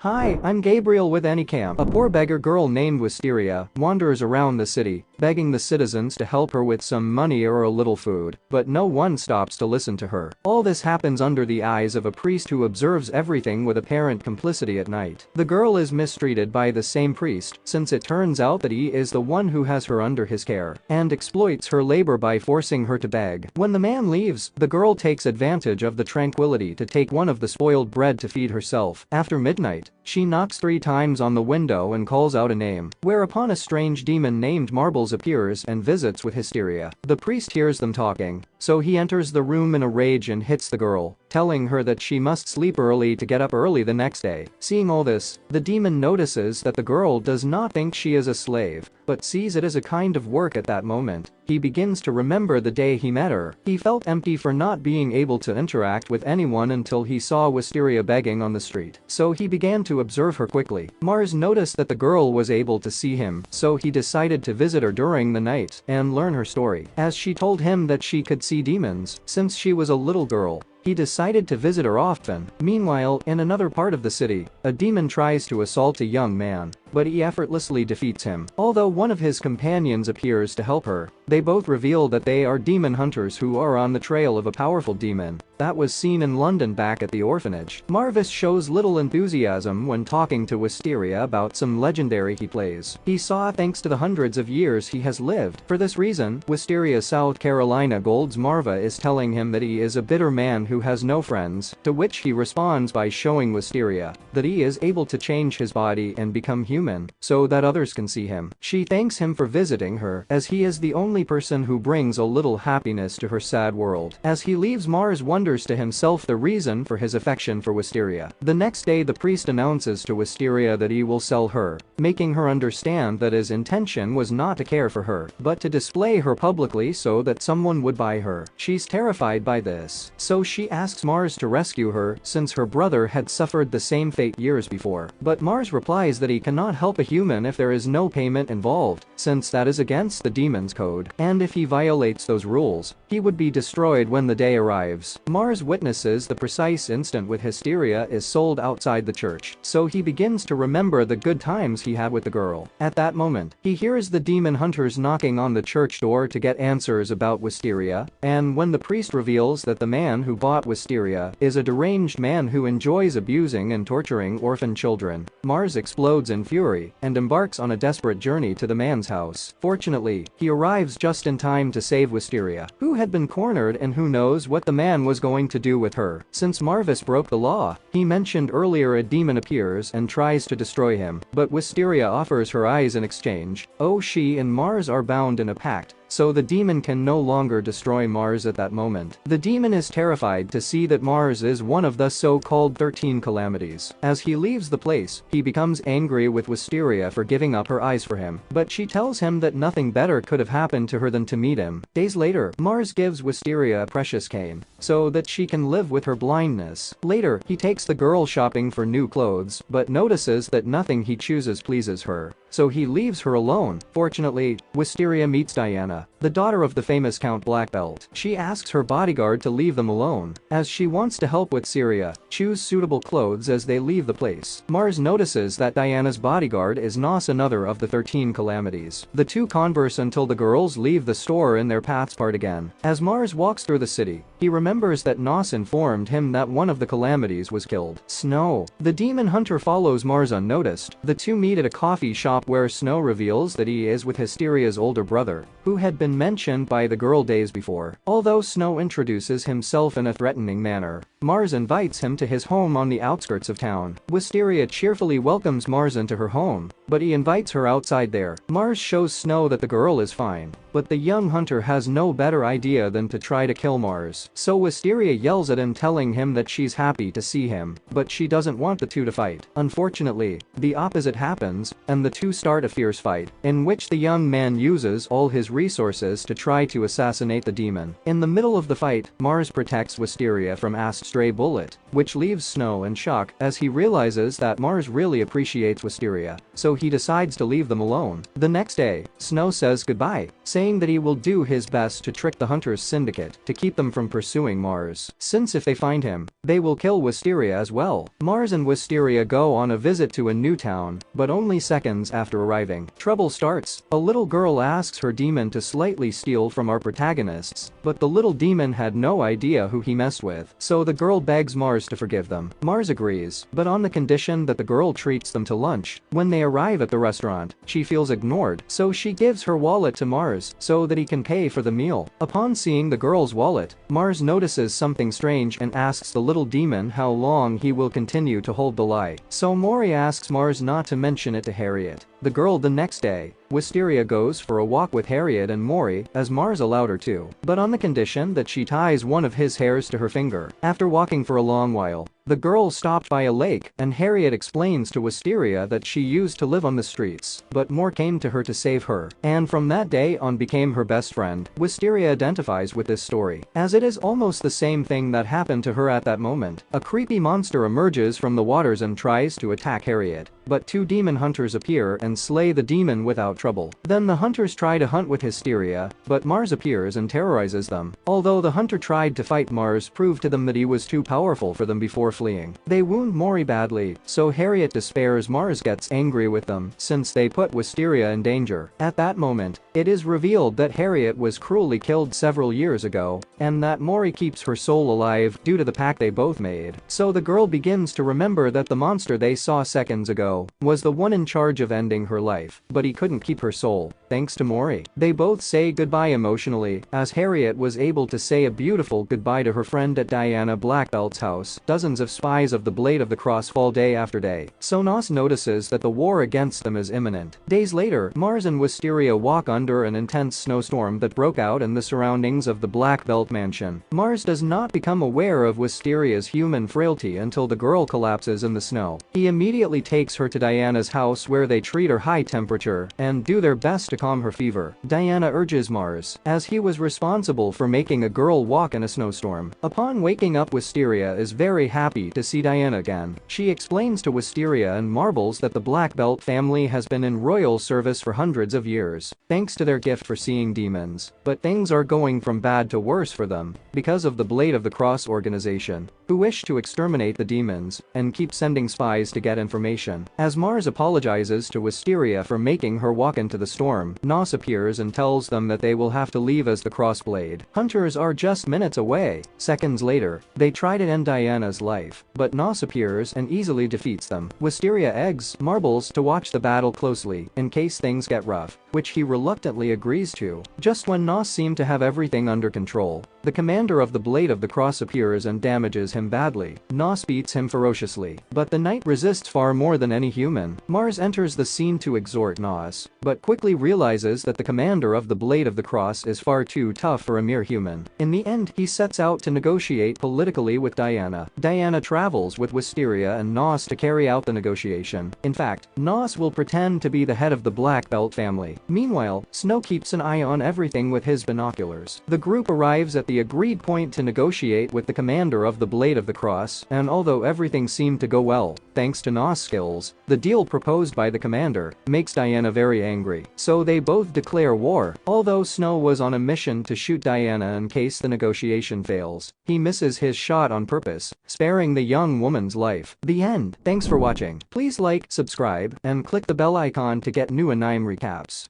Hi, I'm Gabriel with AniClimax. A poor beggar girl named Wisteria wanders around the city, begging the citizens to help her with some money or a little food, but no one stops to listen to her. All this happens under the eyes of a priest who observes everything with apparent complicity at night. The girl is mistreated by the same priest, since it turns out that he is the one who has her under his care, and exploits her labor by forcing her to beg. When the man leaves, the girl takes advantage of the tranquility to take one of the spoiled bread to feed herself. After midnight, she knocks 3 times on the window and calls out a name, whereupon a strange demon named Marbles appears and visits with Hysteria. The priest hears them talking, so he enters the room in a rage and hits the girl, telling her that she must sleep early to get up early the next day. Seeing all this, the demon notices that the girl does not think she is a slave, but sees it as a kind of work at that moment. He begins to remember the day he met her. He felt empty for not being able to interact with anyone until he saw Wisteria begging on the street, so he began to observe her quickly. Mars noticed that the girl was able to see him, so he decided to visit her during the night and learn her story. As she told him that she could see demons since she was a little girl, he decided to visit her often. Meanwhile, in another part of the city, a demon tries to assault a young man, but he effortlessly defeats him. Although one of his companions appears to help her, they both reveal that they are demon hunters who are on the trail of a powerful demon that was seen in London back at the orphanage. Marvis shows little enthusiasm when talking to Wisteria about some legendary he plays. He saw thanks to the hundreds of years he has lived. For this reason, Wisteria South Carolina Gold's Marva is telling him that he is a bitter man who has no friends, to which he responds by showing Wisteria that he is able to change his body and become human so that others can see him. She thanks him for visiting her, as he is the only person who brings a little happiness to her sad world. As he leaves, Mars wonders to himself the reason for his affection for Wisteria. The next day, the priest announces to Wisteria that he will sell her, making her understand that his intention was not to care for her, but to display her publicly so that someone would buy her. She's terrified by this, so she asks Mars to rescue her since her brother had suffered the same fate years before. But Mars replies that he cannot help a human if there is no payment involved, since that is against the demon's code, and if he violates those rules, he would be destroyed when the day arrives. Mars witnesses the precise instant with Hysteria is sold outside the church, so he begins to remember the good times he had with the girl. At that moment, he hears the demon hunters knocking on the church door to get answers about Wisteria, and when the priest reveals that the man who bought Wisteria is a deranged man who enjoys abusing and torturing orphan children, Mars explodes in fury and embarks on a desperate journey to the man's house. Fortunately, he arrives just in time to save Wisteria, who had been cornered, and who knows what the man was going to do with her. Since Marvis broke the law he mentioned earlier, a demon appears and tries to destroy him, but Wisteria offers her eyes in exchange. She and Mars are bound in a pact, so the demon can no longer destroy Mars at that moment. The demon is terrified to see that Mars is one of the so-called 13 calamities. As he leaves the place, he becomes angry with Wisteria for giving up her eyes for him, but she tells him that nothing better could have happened to her than to meet him. Days later, Mars gives Wisteria a precious cane so that she can live with her blindness. Later, he takes the girl shopping for new clothes, but notices that nothing he chooses pleases her, so he leaves her alone. Fortunately, Wisteria meets Diana, the daughter of the famous Count Blackbelt. She asks her bodyguard to leave them alone, as she wants to help Wisteria choose suitable clothes as they leave the place. Mars notices that Diana's bodyguard is Nos, another of the 13 calamities. The two converse until the girls leave the store and their paths part again. As Mars walks through the city, he remembers that Nos informed him that one of the calamities was killed. Snow, the demon hunter, follows Mars unnoticed. The two meet at a coffee shop where Snow reveals that he is with Hysteria's older brother, who had been mentioned by the girl days before. Although Snow introduces himself in a threatening manner, Mars invites him to his home on the outskirts of town. Wisteria cheerfully welcomes Mars into her home, but he invites her outside there. Mars shows Snow that the girl is fine, but the young hunter has no better idea than to try to kill Mars. So Wisteria yells at him, telling him that she's happy to see him, but she doesn't want the two to fight. Unfortunately, the opposite happens, and the two start a fierce fight, in which the young man uses all his resources to try to assassinate the demon. In the middle of the fight, Mars protects Wisteria from Ast's stray bullet, which leaves Snow in shock as he realizes that Mars really appreciates Wisteria, so he decides to leave them alone. The next day, Snow says goodbye, saying that he will do his best to trick the Hunters Syndicate to keep them from pursuing Mars, since if they find him, they will kill Wisteria as well. Mars and Wisteria go on a visit to a new town, but only seconds after arriving, trouble starts. A little girl asks her demon to slightly steal from our protagonists, but the little demon had no idea who he messed with, so the girl begs Mars to forgive them. Mars agrees, but on the condition that the girl treats them to lunch. When they arrive at the restaurant, she feels ignored, so she gives her wallet to Mars so that he can pay for the meal. Upon seeing the girl's wallet, Mars notices something strange and asks the little demon how long he will continue to hold the lie, so Mori asks Mars not to mention it to Harriet, the girl. The next day, Wisteria goes for a walk with Harriet and Mori, as Mars allowed her to, but on the condition that she ties one of his hairs to her finger. After walking for a long while, the girl stopped by a lake, and Harriet explains to Wisteria that she used to live on the streets, but Mor came to her to save her, and from that day on became her best friend. Wisteria identifies with this story, as it is almost the same thing that happened to her at that moment. A creepy monster emerges from the waters and tries to attack Harriet, but two demon hunters appear and slay the demon without trouble. Then the hunters try to hunt with Hysteria, but Mars appears and terrorizes them. Although the hunter tried to fight, Mars proved to them that he was too powerful for them before fleeing. They wound Mori badly, so Harriet despairs. Mars gets angry with them since they put Wisteria in danger. At that moment, it is revealed that Harriet was cruelly killed several years ago, and that Mori keeps her soul alive due to the pact they both made. So the girl begins to remember that the monster they saw seconds ago was the one in charge of ending her life, but he couldn't keep her soul, thanks to Mori. They both say goodbye emotionally, as Harriet was able to say a beautiful goodbye to her friend at Diana Blackbelt's house. Dozens of spies of the Blade of the Cross fall day after day, so Nos notices that the war against them is imminent. Days later, Mars and Wisteria walk under an intense snowstorm that broke out in the surroundings of the Black Belt mansion. Mars does not become aware of Wisteria's human frailty until the girl collapses in the snow. He immediately takes her to Diana's house, where they treat her high temperature and do their best to calm her fever. Diana urges Mars, as he was responsible for making a girl walk in a snowstorm. Upon waking up, Wisteria is very happy to see Diana again. She explains to Wisteria and marbles that the Black Belt family has been in royal service for hundreds of years, thanks to their gift for seeing demons. But things are going from bad to worse for them, because of the Blade of the Cross organization, who wish to exterminate the demons and keep sending spies to get information. As Mars apologizes to Wisteria for making her walk into the storm, Nos appears and tells them that they will have to leave as the Crossblade Hunters are just minutes away. Seconds later, they try to end Diana's life, but Nos appears and easily defeats them. Wisteria eggs Marbles to watch the battle closely in case things get rough, which he reluctantly agrees to. Just when Nos seemed to have everything under control, the commander of the Blade of the Cross appears and damages him badly. Nos beats him ferociously, but the knight resists far more than any human. Mars enters the scene to exhort Nos, but quickly realizes that the commander of the Blade of the Cross is far too tough for a mere human. In the end, he sets out to negotiate politically with Diana. Diana travels with Wisteria and Nos to carry out the negotiation. In fact, Nos will pretend to be the head of the Black Belt family. Meanwhile, Snow keeps an eye on everything with his binoculars. The group arrives at the agreed point to negotiate with the commander of the Blade of the Cross, and although everything seemed to go well, thanks to Nos' skills, the deal proposed by the commander makes Diana very angry. So they both declare war. Although Snow was on a mission to shoot Diana in case the negotiation fails, he misses his shot on purpose, sparing the young woman's life. The end. Thanks for watching. Please like, subscribe, and click the bell icon to get new anime recaps.